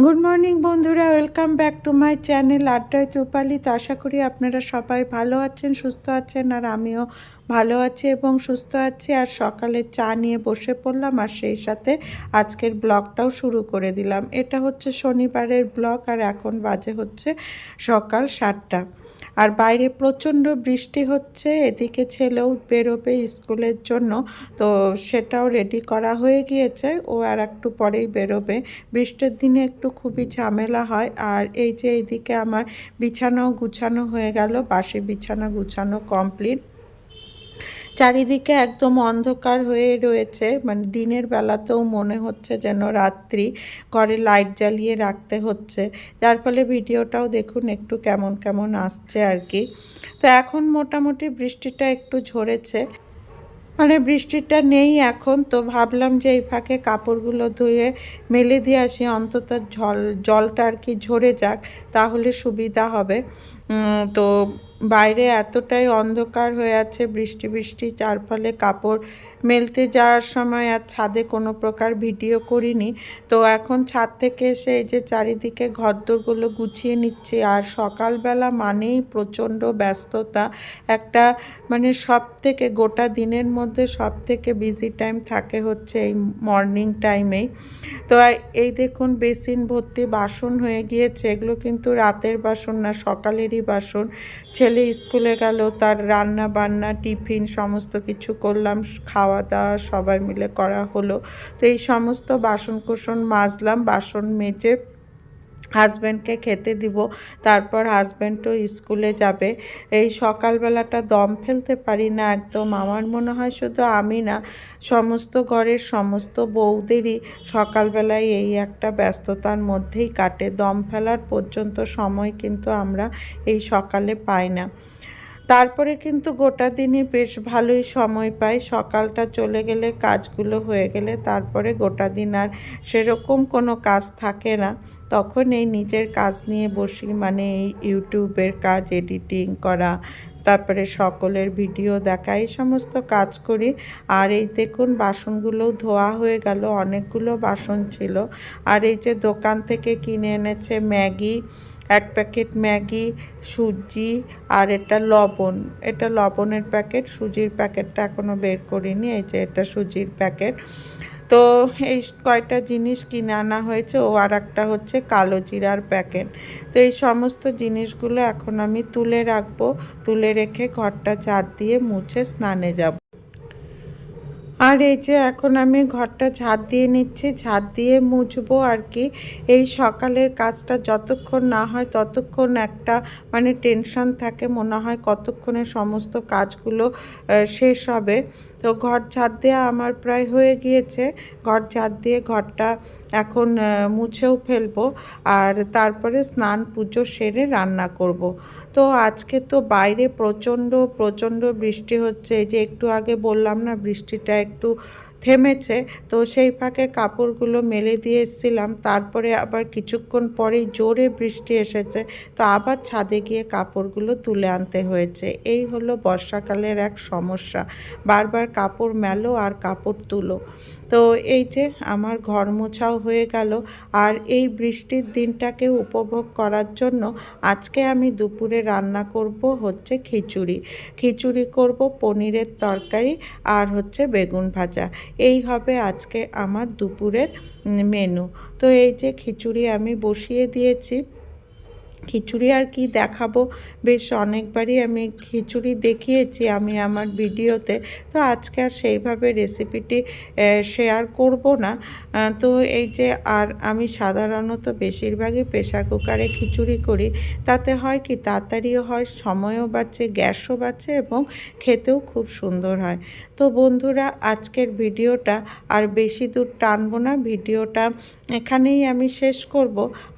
Good morning বন্ধুরা, welcome back to my channel আড্ডায় চৌপালি। তো আশা করি আপনারা সবাই ভালো আছেন, সুস্থ আছেন, আর আমিও ভালো আছি এবং সুস্থ আছি। আর সকালে চা নিয়ে বসে পড়লাম, আর সেই সাথে আজকের ব্লগটাও শুরু করে দিলাম। এটা হচ্ছে শনিবারের ব্লগ, আর এখন বাজে হচ্ছে সকাল 7টা। আর বাইরে প্রচণ্ড বৃষ্টি হচ্ছে, এদিকে ছেলেও বেরোবে স্কুলের জন্য, তো সেটাও রেডি করা হয়ে গিয়েছে, ও আর একটু পরেই বেরোবে। বৃষ্টির দিনে একটু খুবই ঝামেলা হয়। আর এই যে এইদিকে আমার বিছানাও গুছানো হয়ে গেল, বাসি বিছানা গুছানো কমপ্লিট। চারিদিকে একদম অন্ধকার হয়ে রয়েছে, মানে দিনের বেলাতেও মনে হচ্ছে যেন রাত্রি। ঘরে লাইট জ্বালিয়ে রাখতে হচ্ছে, যার ফলে ভিডিওটাও দেখুন একটু কেমন কেমন আসছে আর কি। তো এখন মোটামুটি বৃষ্টিটা একটু ঝরেছে, মানে বৃষ্টিটা নেই এখন। তো ভাবলাম যে এই ফাঁকে কাপড়গুলো ধুয়ে মেলে দিয়ে আসি, অন্তত জলটা আর কি ঝরে যাক, তাহলে সুবিধা হবে। তো বাইরে এতটাই অন্ধকার হয়ে আছে, বৃষ্টি বৃষ্টি, যার ফলে কাপড় মেলতে যাওয়ার সময় আর ছাদে কোনো প্রকার ভিডিও করিনি। তো এখন ছাদ থেকে এসে এই যে চারিদিকে ঘরদোরগুলো গুছিয়ে নিচ্ছি। আর সকালবেলা মানেই প্রচণ্ড ব্যস্ততা একটা, মানে সব থেকে গোটা দিনের মধ্যে সব থেকে বিজি টাইম থাকে হচ্ছে এই মর্নিং টাইমেই। তো এই দেখুন বেসিন ভর্তি বাসন হয়ে গিয়েছে, এগুলো কিন্তু রাতের বাসন না, সকালেরই বাসন। ছেলে স্কুলে গেল, তার রান্না বান্না টিফিন সমস্ত কিছু করলাম, খাওয়া দাওয়া সবাই মিলে করা হলো। তো এই সমস্ত বাসনকোসন মাজলাম, বাসন মেজে হাজব্যান্ডকে খেতে দিব, তারপর হাজব্যান্ডও স্কুলে যাবে। এই সকালবেলাটা দম ফেলতে পারি না একদম। আমার মনে হয় শুধু আমি না, সমস্ত ঘরের সমস্ত বউদেরই সকালবেলায় এই একটা ব্যস্ততার মধ্যেই কাটে। দম ফেলার পর্যন্ত সময় কিন্তু আমরা এই সকালে পাই না। তারপরে কিন্তু গোটা দিনই বেশ ভালোই সময় পাই, সকালটা চলে গেলে কাজগুলো হয়ে গেলে তারপরে গোটা দিন আর সেরকম কোনো কাজ থাকে না। তখন এই নিজের কাজ নিয়ে বসি, মানে এই ইউটিউবের কাজ, এডিটিং করা, তারপরে সকলের ভিডিও দেখা, এই সমস্ত কাজ করি। আর এই দেখুন বাসনগুলোও ধোয়া হয়ে গেল, অনেকগুলো বাসন ছিল। আর এই যে দোকান থেকে কিনে এনেছে ম্যাগি, 1 প্যাকেট ম্যাগি, সুজি, আর এটা লবণ, এটা লবণের প্যাকেট, সুজির প্যাকেটটা এখনও বের করিনি। এই যে এটা সুজির প্যাকেট। তো এই কয়টা জিনিস কিনে আনা হয়েছে। ও আর একটা হচ্ছে কালো জিরার প্যাকেট। তো এই সমস্ত জিনিসগুলো এখন আমি তুলে রাখবো, তুলে রেখে ঘরটা ঝাড় দিয়ে মুছে স্নানে যাব। আর এই যে এখন আমি ঘরটা ঝাড় দিয়ে নিচ্ছি, ঝাড় দিয়ে মুছবো আর কি। এই সকালের কাজটা যতক্ষণ না হয় ততক্ষণ একটা, মানে টেনশন থাকে, মনে হয় কতক্ষণে সমস্ত কাজগুলো শেষ হবে। তো ঘর ঝাড় দেওয়া আমার প্রায় হয়ে গিয়েছে। ঘর ঝাড় দিয়ে ঘরটা এখন মুছেও ফেলবো, আর তারপরে স্নান পুজো সেরে রান্না করব। তো আজকে তো বাইরে প্রচণ্ড প্রচণ্ড বৃষ্টি হচ্ছে, এই যে একটু আগে বললাম না বৃষ্টিটা একটু থেমেছে। তো সেই ফাঁকে কাপড়গুলো মেলে দিয়ে এসেছিলাম, তারপরে আবার কিছুক্ষণ পরেই জোরে বৃষ্টি এসেছে, তো আবার ছাদে গিয়ে কাপড়গুলো তুলে আনতে হয়েছে। এই হলো বর্ষাকালের এক সমস্যা, বারবার কাপড় মেলো আর কাপড় তুলো। তো এই যে আমার ঘর মোছাও হয়ে গেল। আর এই বৃষ্টির দিনটাকে উপভোগ করার জন্য আজকে আমি দুপুরে রান্না করব হচ্ছে খিচুড়ি। খিচুড়ি করব, পনিরের তরকারি, আর হচ্ছে বেগুন ভাজা। এই হবে আজকে আমার দুপুরের মেনু। তো এই যে খিচুড়ি আমি বসিয়ে দিয়েছি। খিচুড়ি আর কি দেখাবো, বেশ অনেকবারই আমি খিচুড়ি দেখিয়েছি আমি আমার ভিডিওতে। তো আজকে আর সেইভাবে রেসিপিটি শেয়ার করব না। তো এই যে, আর আমি সাধারণত বেশিরভাগই প্রেশার কুকারে খিচুড়ি করি, তাতে হয় কি তাড়াতাড়িও হয়, সময়ও বাঁচে, গ্যাসও বাঁচে, এবং খেতেও খুব সুন্দর হয়। তো বন্ধুরা, আজকের ভিডিওটা আর বেশি দূর টানবো না, ভিডিওটা এখানেই আমি শেষ করব।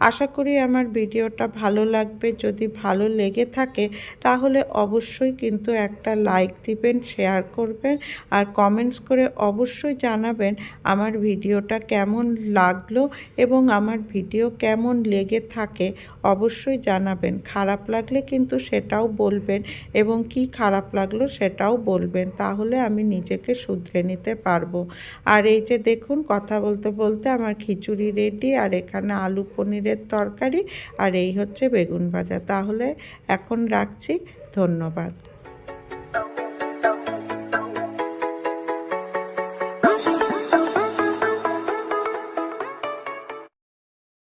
আশা করি আমার ভিডিওটা ভালো ভালো লাগবে। যদি ভালো লেগে থাকে তাহলে অবশ্যই কিন্তু একটা লাইক দিবেন, শেয়ার করবেন আর কমেন্টস করে অবশ্যই জানাবেন আমার ভিডিওটা কেমন লাগলো এবং আমার ভিডিও কেমন লেগে থাকে অবশ্যই জানাবেন। খারাপ লাগলে কিন্তু সেটাও বলবেন এবং কি খারাপ লাগলো সেটাও বলবেন, তাহলে আমি নিজেকে শুধরে নিতে পারবো। আর এই যে দেখুন, কথা বলতে বলতে আমার খিচুড়ি রেডি, আর এখানে আলু পনিরের তরকারি, আর এই হচ্ছে বেগুন ভাজা। তাহলে এখন রাখছি, ধন্যবাদ।